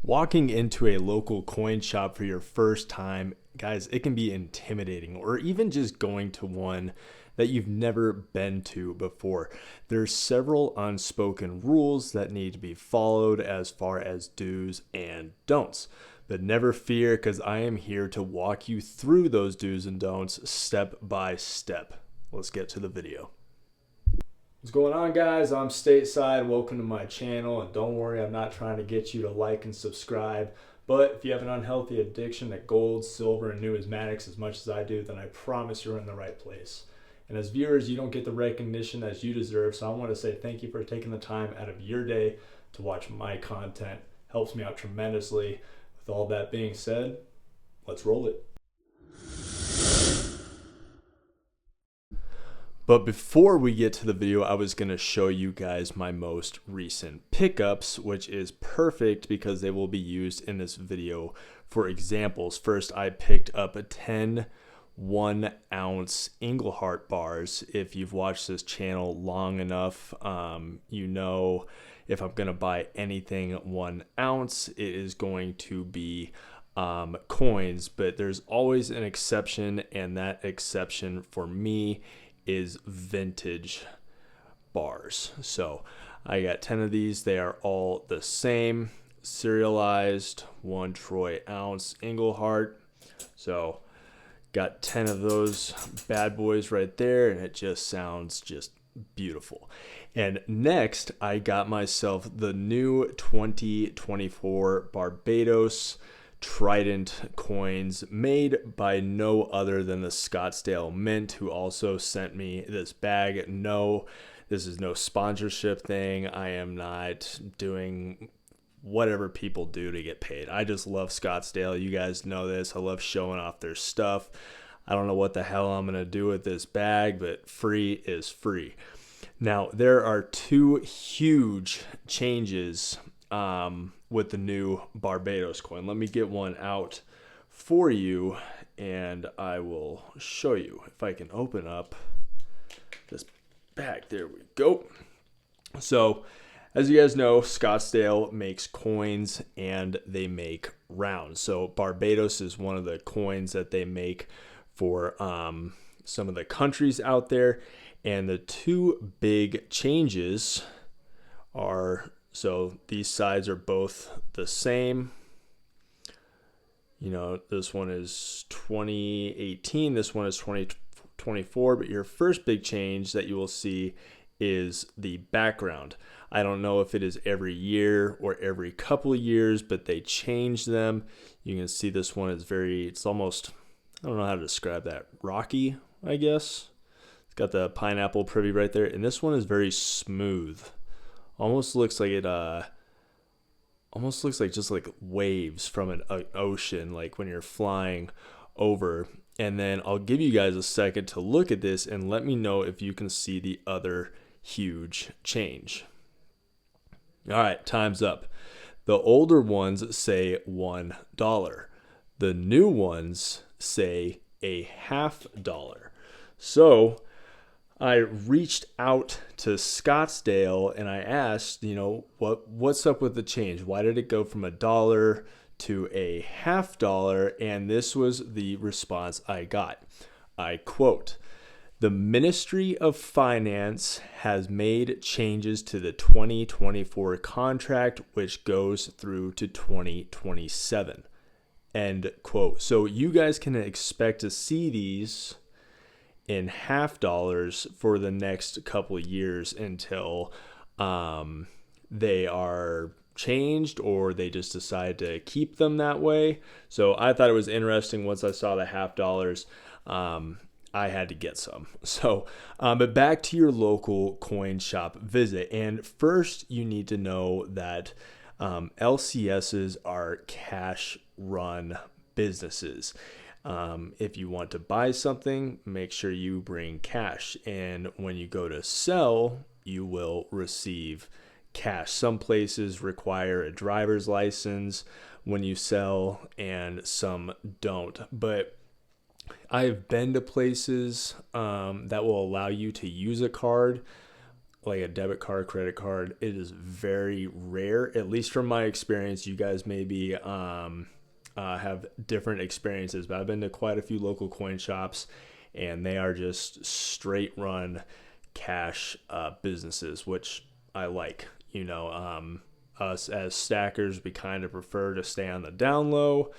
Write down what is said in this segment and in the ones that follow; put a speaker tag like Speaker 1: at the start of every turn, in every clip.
Speaker 1: Walking into a local coin shop for your first time, guys, it can be intimidating, or even just going to one that you've never been to before. There's several unspoken rules that need to be followed as far as do's and don'ts. But never fear, because I am here to walk you through those do's and don'ts step by step. Let's get to the video. What's going on, guys? I'm Stateside. Welcome to my channel, and don't worry, I'm not trying to get you to like and subscribe, but if you have an unhealthy addiction to gold, silver, and numismatics as much as I do, then I promise you're in the right place. And as viewers, you don't get the recognition as you deserve, so I want to say thank you for taking the time out of your day to watch my content. Helps me out tremendously. With all that being said, let's roll it. But before we get to the video, I was going to show you guys my most recent pickups, which is perfect because they will be used in this video for examples. First, I picked up a 10 1-ounce Englehart bars. If you've watched this channel long enough, you know if I'm going to buy anything 1 ounce, it is going to be coins, but there's always an exception, and that exception for me is vintage bars. So I got 10 of these. They are all the same, serialized 1 troy ounce Englehart. So got 10 of those bad boys right there, and it just sounds just beautiful. And next, I got myself the new 2024 Barbados Trident coins, made by no other than the Scottsdale Mint, who also sent me this bag. No, this is no sponsorship thing. I am not doing whatever people do to get paid. I just love Scottsdale. You guys know this. I love showing off their stuff. I don't know what the hell I'm going to do with this bag, but free is free. Now, there are two huge changes with the new Barbados coin. Let me get one out for you, and I will show you. If I can open up this bag, there we go. So, as you guys know, Scottsdale makes coins and they make rounds. So Barbados is one of the coins that they make for some of the countries out there. And the two big changes are, so these sides are both the same. You know, this one is 2018, this one is 2024, but your first big change that you will see is the background. I don't know if it is every year or every couple of years, but they change them. You can see this one is it's almost, I don't know how to describe that, rocky, I guess. It's got the pineapple privy right there, and this one is very smooth. Almost looks like just like waves from an ocean, like when you're flying over. And then I'll give you guys a second to look at this and let me know if you can see the other huge change. All right, time's up. The older ones say $1. The new ones say a $0.50. So I reached out to Scottsdale and I asked, what's up with the change? Why did it go from $1 to a $0.50? And this was the response I got. I quote, "The Ministry of Finance has made changes to the 2024 contract, which goes through to 2027. End quote. So you guys can expect to see these in $0.50 for the next couple of years until they are changed or they just decide to keep them that way. So I thought it was interesting. Once I saw the $0.50, I had to get some. So, but back to your local coin shop visit. And first you need to know that LCSs are cash run businesses. If you want to buy something, make sure you bring cash. And when you go to sell, you will receive cash. Some places require a driver's license when you sell and some don't. But I've been to places that will allow you to use a card like a debit card, credit card, it is very rare, at least from my experience. You guys maybe have different experiences, but I've been to quite a few local coin shops, and they are just straight run cash businesses, which I like. Us as stackers, we kind of prefer to stay on the down low.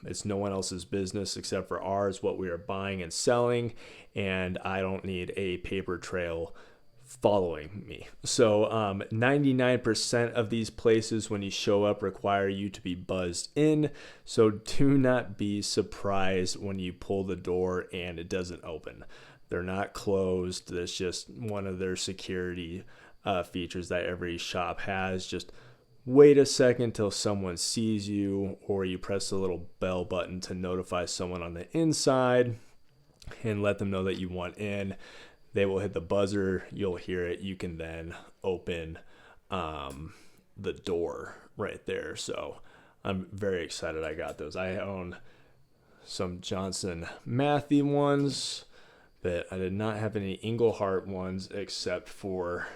Speaker 1: It's no one else's business except for ours, what we are buying and selling, and I don't need a paper trail following me. So 99% of these places when you show up require you to be buzzed in. So do not be surprised when you pull the door and it doesn't open. They're not closed. That's just one of their security features that every shop has. Just wait a second till someone sees you, or you press the little bell button to notify someone on the inside and let them know that you want in. They will hit the buzzer. You'll hear it. You can then open the door right there. So I'm very excited I got those. I own some Johnson Matthey ones, but I did not have any Englehart ones except for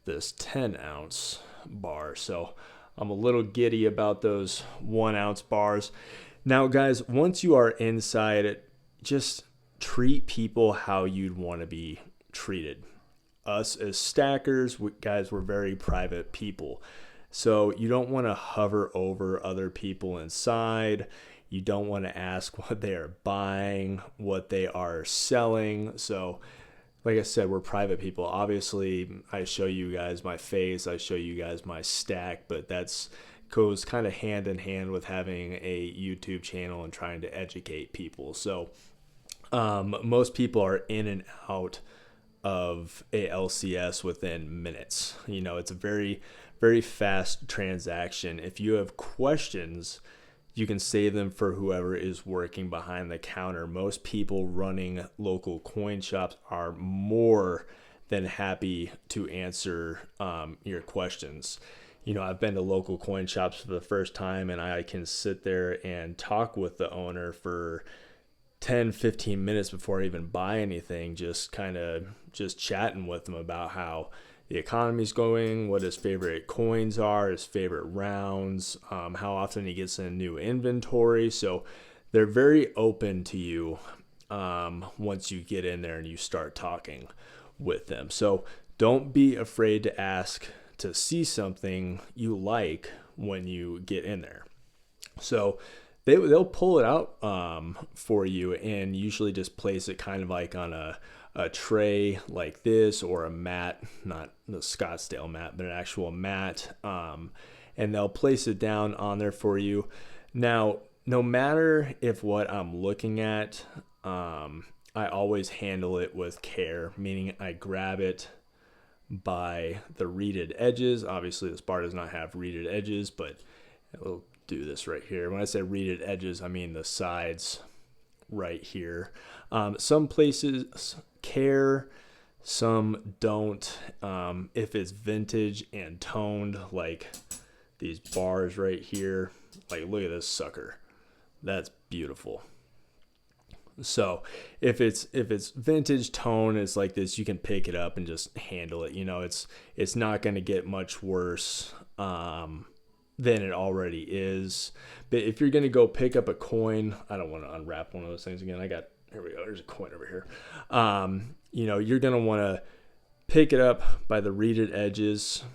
Speaker 1: this 10 ounce bar. So I'm a little giddy about those 1 ounce bars. Now, guys, once you are inside it, just treat people how you'd want to be treated. Us as stackers, guys, we're very private people. So you don't want to hover over other people inside. You don't want to ask what they are buying, what they are selling. So like I said, we're private people. Obviously, I show you guys my face, I show you guys my stack, but that's goes kind of hand in hand with having a YouTube channel and trying to educate people. So most people are in and out of a LCS within minutes. It's a very, very fast transaction. If you have questions, you can save them for whoever is working behind the counter. Most people running local coin shops are more than happy to answer your questions. I've been to local coin shops for the first time, and I can sit there and talk with the owner for 10-15 minutes before I even buy anything, just chatting with them about how the economy's going, what his favorite coins are, his favorite rounds, how often he gets in new inventory. So they're very open to you once you get in there and you start talking with them. So don't be afraid to ask to see something you like when you get in there. So they'll pull it out for you and usually just place it kind of like on a tray like this, or a mat, not the Scottsdale mat, but an actual mat. And they'll place it down on there for you. Now, no matter if what I'm looking at, I always handle it with care, meaning I grab it by the reeded edges. Obviously, this bar does not have reeded edges, but it'll do this right here. When I say reeded edges, I mean the sides right here. Some places care, some don't. If it's vintage and toned, like these bars right here, like look at this sucker, that's beautiful. So if it's vintage tone, it's like this, you can pick it up and just handle it. It's not going to get much worse than it already is. But if you're going to go pick up a coin, I don't want to unwrap one of those things again. Here we go. There's a coin over here. You're going to want to pick it up by the reeded edges.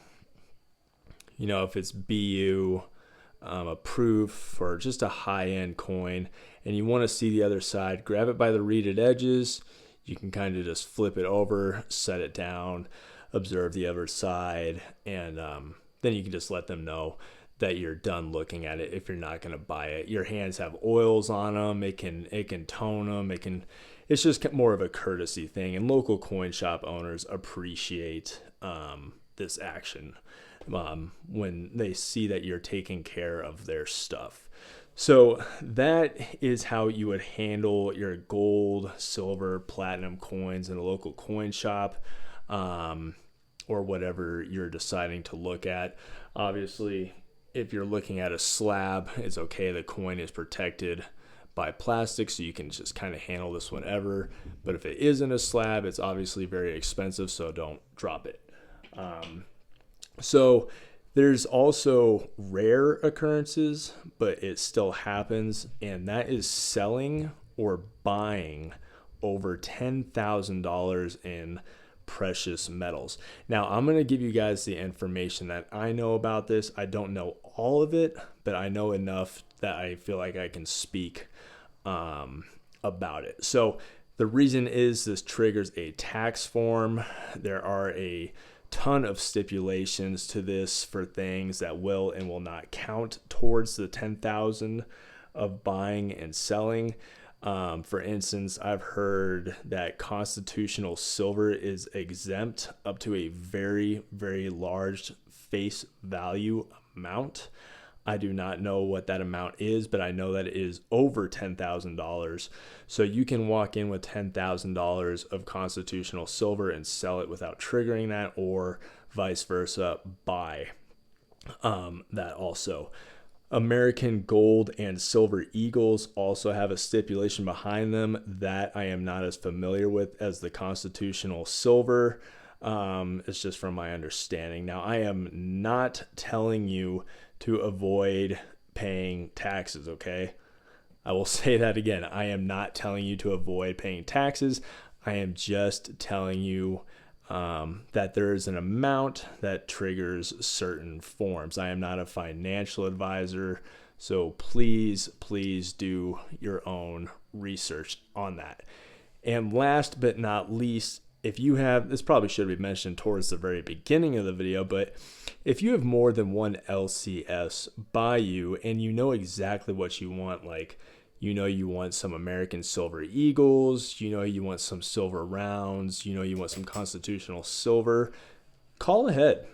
Speaker 1: If it's BU approved for just a high-end coin and you want to see the other side, grab it by the reeded edges. You can kind of just flip it over, set it down, observe the other side, and then you can just let them know that you're done looking at it if you're not going to buy it. Your hands have oils on them. It can tone them. It's just more of a courtesy thing, and local coin shop owners appreciate this action when they see that you're taking care of their stuff. So that is how you would handle your gold, silver, platinum coins in a local coin shop, or whatever you're deciding to look at. Obviously, if you're looking at a slab, it's okay. The coin is protected buy plastic so you can just kind of handle this whenever. But if it isn't a slab, it's obviously very expensive, so don't drop it. So there's also rare occurrences, but it still happens, and that is selling or buying over $10,000 in precious metals. Now, I'm going to give you guys the information that I know about this. I don't know all of it, but I know enough that I feel like I can speak about it. So the reason is this triggers a tax form. There are a ton of stipulations to this for things that will and will not count towards the 10,000 of buying and selling. For instance, I've heard that constitutional silver is exempt up to a very, very large face value amount. I do not know what that amount is, but I know that it is over $10,000. So you can walk in with $10,000 of constitutional silver and sell it without triggering that, or vice versa, buy that also. American gold and silver eagles also have a stipulation behind them that I am not as familiar with as the constitutional silver. It's just from my understanding. Now, I am not telling you to avoid paying taxes, okay? I will say that again. I am not telling you to avoid paying taxes. I am just telling you that there is an amount that triggers certain forms. I am not a financial advisor, so please do your own research on that. And last but not least, if you have, this probably should be mentioned towards the very beginning of the video, but if you have more than one LCS by you and you know exactly what you want, like you want some American silver eagles, you want some silver rounds, you want some constitutional silver, call ahead.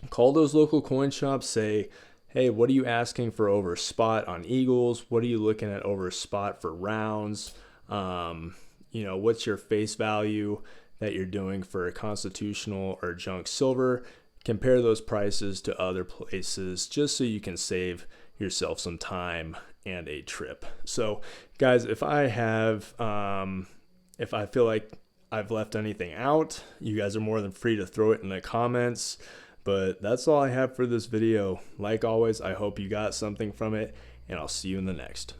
Speaker 1: Call those local coin shops, say, hey, what are you asking for over spot on eagles? What are you looking at over spot for rounds? What's your face value that you're doing for a constitutional or junk silver? Compare those prices to other places just so you can save yourself some time and a trip. So guys, if I feel like I've left anything out, you guys are more than free to throw it in the comments. But that's all I have for this video. Like always, I hope you got something from it, and I'll see you in the next.